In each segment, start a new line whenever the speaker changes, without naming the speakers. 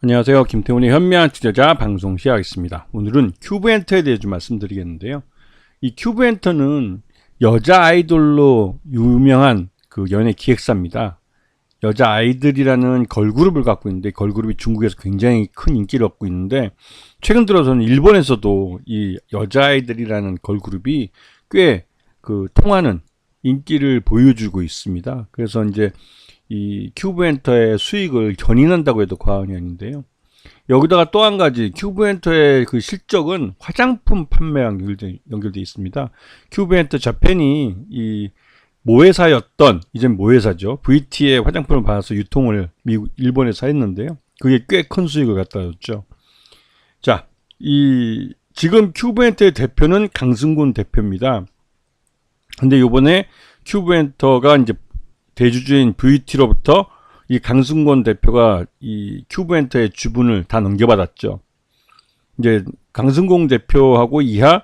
안녕하세요. 김태훈의 현명한 투자자 방송 시작하겠습니다. 오늘은 큐브엔터에 대해 좀 말씀드리겠는데요. 이 큐브엔터는 여자 아이돌로 유명한 그 연예 기획사입니다. 여자 아이들이라는 걸그룹을 갖고 있는데, 걸그룹이 중국에서 굉장히 큰 인기를 얻고 있는데, 최근 들어서는 일본에서도 이 여자 아이들이라는 걸그룹이 꽤 그 통하는 인기를 보여주고 있습니다. 그래서 이제 이 큐브엔터의 수익을 견인한다고 해도 과언이 아닌데요. 여기다가 또 한 가지, 큐브엔터의 그 실적은 화장품 판매랑 연결되어 있습니다. 큐브엔터 자펜이 이 모회사였던, 이젠 모회사죠. VT의 화장품을 받아서 유통을 일본에서 했는데요. 그게 꽤 큰 수익을 갖다 줬죠. 자, 지금 큐브엔터의 대표는 강승곤 대표입니다. 근데 요번에 큐브엔터가 이제 대주주인 VT로부터 이 강승곤 대표가 이 큐브엔터의 주분을 다 넘겨받았죠. 이제 강승곤 대표하고 이하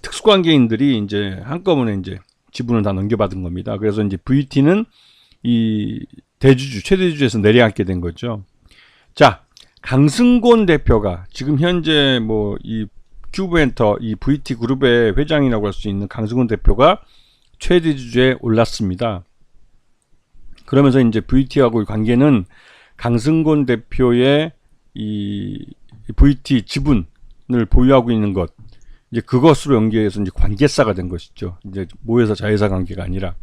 특수관계인들이 이제 한꺼번에 이제 지분을 다 넘겨받은 겁니다. 그래서 이제 VT는 이 대주주, 최대주주에서 내려앉게 된 거죠. 자, 강승곤 대표가 지금 현재 뭐 이 큐브엔터, 이 VT 그룹의 회장이라고 할 수 있는 강승곤 대표가 최대주주에 올랐습니다. 그러면서 이제 VT하고의 관계는 강승곤 대표의 이 VT 지분을 보유하고 있는 것, 이제 그것으로 연계해서 이제 관계사가 된 것이죠. 이제 모회사 자회사 관계가 아니라.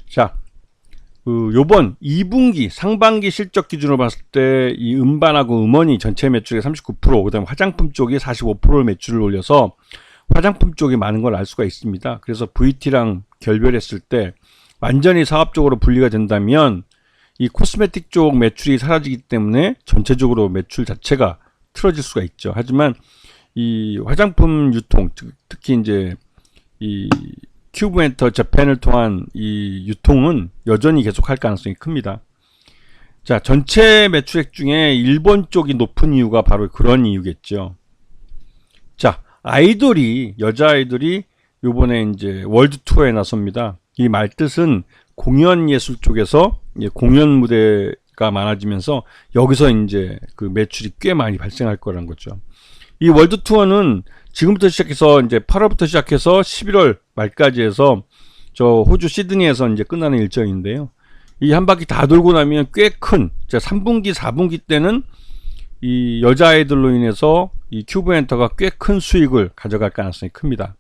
자, 요번 2분기 상반기 실적 기준으로 봤을 때 이 음반하고 음원이 전체 매출의 39%, 그다음에 화장품 쪽이 45% 매출을 올려서 화장품 쪽이 많은 걸 알 수가 있습니다. 그래서 VT랑 결별했을 때 완전히 사업적으로 분리가 된다면 이 코스메틱 쪽 매출이 사라지기 때문에 전체적으로 매출 자체가 틀어질 수가 있죠. 하지만 이 화장품 유통, 특히 이제 이 큐브엔터 재팬을 통한 이 유통은 여전히 계속할 가능성이 큽니다. 자, 전체 매출액 중에 일본 쪽이 높은 이유가 바로 그런 이유겠죠. 자, 여자 아이돌이 요번에 이제 월드 투어에 나섭니다. 이 말뜻은 공연 예술 쪽에서 공연 무대가 많아지면서 여기서 이제 그 매출이 꽤 많이 발생할 거라는 거죠. 이 월드 투어는 지금부터 시작해서 이제 8월부터 시작해서 11월 말까지 해서 저 호주 시드니에서 이제 끝나는 일정인데요. 이 한 바퀴 다 돌고 나면 꽤 큰 3분기, 4분기 때는 이 여자 아이들로 인해서 이 큐브엔터가 꽤 큰 수익을 가져갈 가능성이 큽니다.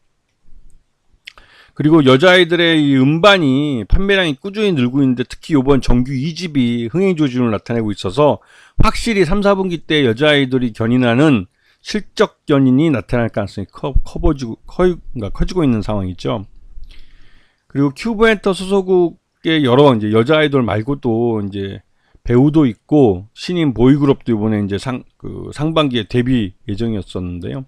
그리고 여자아이들의 이 음반이 판매량이 꾸준히 늘고 있는데, 특히 이번 정규 2집이 흥행 조짐을 나타내고 있어서 확실히 3, 4분기 때 여자아이들이 견인하는 실적 견인이 나타날 가능성이 커지고 있는 상황이죠. 그리고 큐브엔터 소속국의 여러 이제 여자아이돌 말고도 이제 배우도 있고 신인 보이그룹도 이번에 이제 상반기에 데뷔 예정이었었는데요.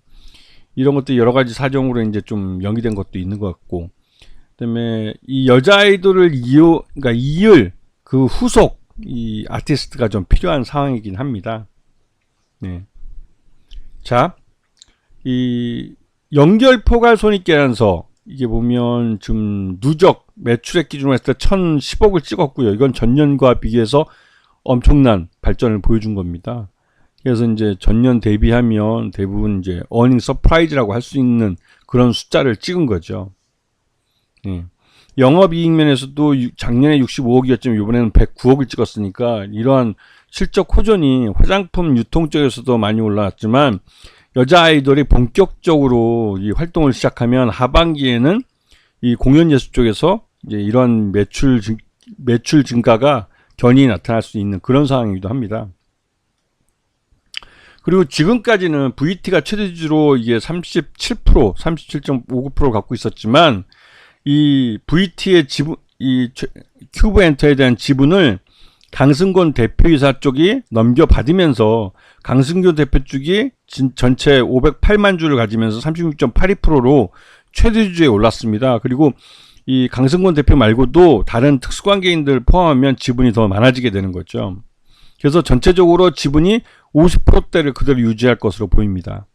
이런 것도 여러 가지 사정으로 이제 좀 연기된 것도 있는 것 같고, 그다음에 이 여자 아이돌을 이을 그 후속 이 아티스트가 좀 필요한 상황이긴 합니다. 네. 자, 이 연결 포괄 손익계산서, 이게 보면 좀 누적 매출액 기준으로 했을 때 1010억을 찍었고요. 이건 전년과 비교해서 엄청난 발전을 보여준 겁니다. 그래서 이제 전년 대비하면 대부분 이제 어닝 서프라이즈라고 할 수 있는 그런 숫자를 찍은 거죠. 예. 영업이익 면에서도 작년에 65억이었지만 이번에는 109억을 찍었으니까 이러한 실적 호전이 화장품 유통 쪽에서도 많이 올라왔지만, 여자 아이돌이 본격적으로 이 활동을 시작하면 하반기에는 이 공연 예술 쪽에서 이제 이런 매출 증가가 견인이 나타날 수 있는 그런 상황이기도 합니다. 그리고 지금까지는 VT가 최대주주로 이게 37%, 37.59%를 갖고 있었지만, 이 VT의 지분, 이 큐브엔터에 대한 지분을 강승곤 대표이사 쪽이 넘겨받으면서 강승곤 대표 쪽이 전체 508만 주를 가지면서 36.82%로 최대주주에 올랐습니다. 그리고 이 강승곤 대표 말고도 다른 특수관계인들 포함하면 지분이 더 많아지게 되는 거죠. 그래서 전체적으로 지분이 50%대를 그대로 유지할 것으로 보입니다.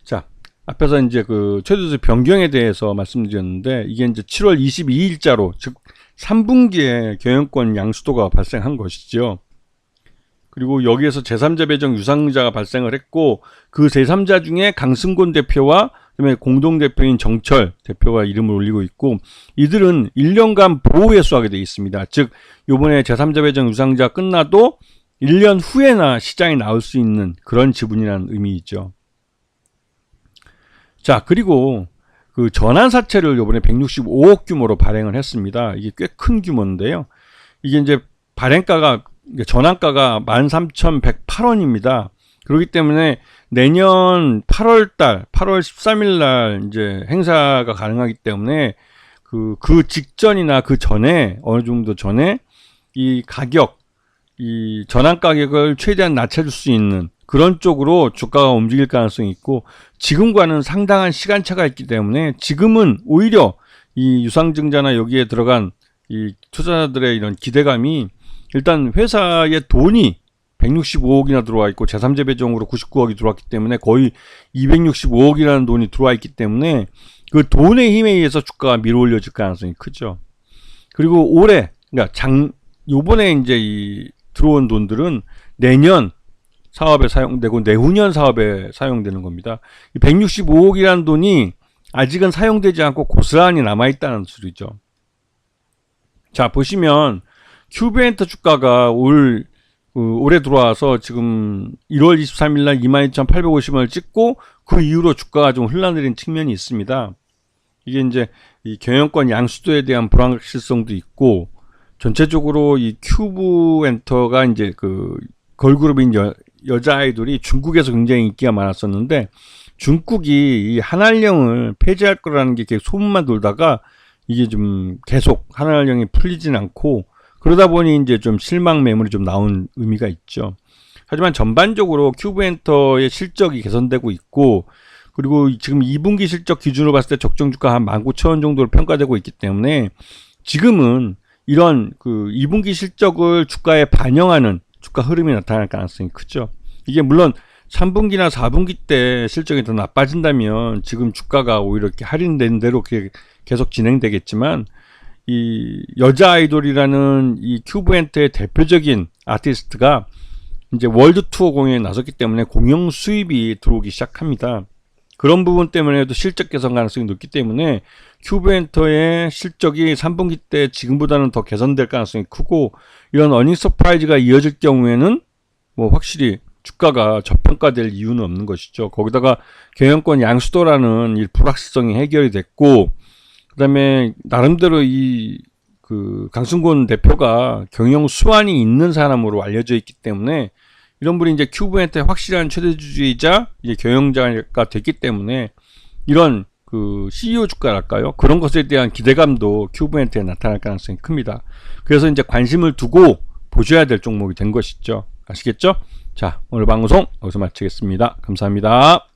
자, 앞에서 이제 그 최대주주 변경에 대해서 말씀드렸는데, 이게 이제 7월 22일자로, 즉 3분기에 경영권 양수도가 발생한 것이죠. 그리고 여기에서 제3자 배정 유상증자가 발생을 했고 그 제3자 중에 강승곤 대표와 그다음에 공동대표인 정철 대표가 이름을 올리고 있고 이들은 1년간 보호회수하게 되어 있습니다. 즉 요번에 제3자 배정 유상증자 끝나도 1년 후에나 시장에 나올 수 있는 그런 지분이라는 의미이죠. 자, 그리고 그 전환사채를 요번에 165억 규모로 발행을 했습니다. 이게 꽤 큰 규모인데요. 이게 이제 발행가가 전환가가 13,108원입니다. 그렇기 때문에 내년 8월 13일 날 이제 행사가 가능하기 때문에 그 직전이나 그 전에 어느 정도 전에 이 가격, 이 전환 가격을 최대한 낮춰줄 수 있는 그런 쪽으로 주가가 움직일 가능성이 있고 지금과는 상당한 시간차가 있기 때문에 지금은 오히려 이 유상증자나 여기에 들어간 이 투자자들의 이런 기대감이 일단 회사에 돈이 165억이나 들어와 있고 제3자 배정으로 99억이 들어왔기 때문에 거의 265억이라는 돈이 들어와 있기 때문에 그 돈의 힘에 의해서 주가가 밀어올려질 가능성이 크죠. 그리고 올해 그러니까 요번에 이제 이 들어온 돈들은 내년 사업에 사용되고 내후년 사업에 사용되는 겁니다. 이 165억이라는 돈이 아직은 사용되지 않고 고스란히 남아있다는 소리죠. 자, 보시면 큐브엔터 주가가 올해 들어와서 지금 1월 23일 날 22,850원을 찍고 그 이후로 주가가 좀 흘러내린 측면이 있습니다. 이게 이제 이 경영권 양수도에 대한 불확실성도 있고 전체적으로 이 큐브엔터가 이제 그 걸그룹인 여자 아이돌이 중국에서 굉장히 인기가 많았었는데 중국이 이 한알령을 폐지할 거라는 게 계속 소문만 돌다가 이게 좀 계속 한알령이 풀리진 않고 그러다 보니 이제 좀 실망 매물이 좀 나온 의미가 있죠. 하지만 전반적으로 큐브엔터의 실적이 개선되고 있고 그리고 지금 2분기 실적 기준으로 봤을 때 적정 주가 한 19,000원 정도로 평가되고 있기 때문에 지금은 이런 그 2분기 실적을 주가에 반영하는 주가 흐름이 나타날 가능성이 크죠. 이게 물론 3분기나 4분기 때 실적이 더 나빠진다면 지금 주가가 오히려 이렇게 할인된 대로 계속 진행되겠지만 이 여자 아이돌이라는 이 큐브엔터의 대표적인 아티스트가 이제 월드 투어 공연에 나섰기 때문에 공연 수입이 들어오기 시작합니다. 그런 부분 때문에도 실적 개선 가능성이 높기 때문에 큐브엔터의 실적이 3분기 때 지금보다는 더 개선될 가능성이 크고 이런 어닝 서프라이즈가 이어질 경우에는 뭐 확실히 주가가 저평가될 이유는 없는 것이죠. 거기다가 경영권 양수도라는 이 불확실성이 해결이 됐고 그다음에 나름대로 이 그 강승곤 대표가 경영 수완이 있는 사람으로 알려져 있기 때문에 이런 분이 이제 큐브엔터의 확실한 최대주주이자 이제 경영자가 됐기 때문에 이런 그 CEO 주가랄까요? 그런 것에 대한 기대감도 큐브엔터에 나타날 가능성이 큽니다. 그래서 이제 관심을 두고 보셔야 될 종목이 된 것이죠. 아시겠죠? 자, 오늘 방송 여기서 마치겠습니다. 감사합니다.